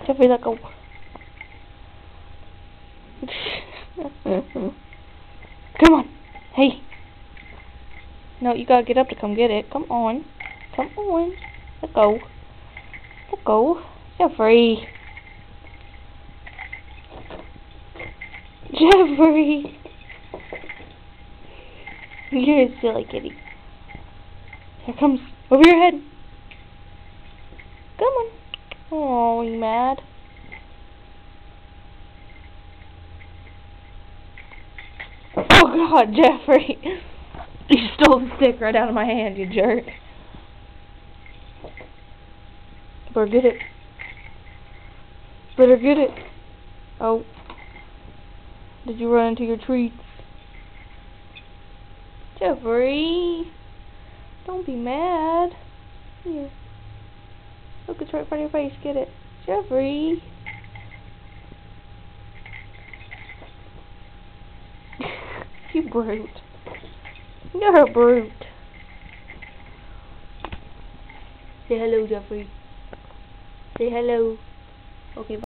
Jeffrey, let go. Come on. Hey. No, you gotta get up to come get it. Come on. Come on. Let go. Let go. Jeffrey. Jeffrey. You're a silly kitty. Here comes. Over your head. Come on. Oh, you mad? Oh God, Jeffrey. You stole the stick right out of my hand, you jerk. Better get it. Better get it. Oh. Did you run into your treats? Jeffrey. Don't be mad. Here. Look, it's right in front of your face. Get it. Jeffrey. You brute. You're a brute. Say hello, Jeffrey. Say hello. Okay, bye.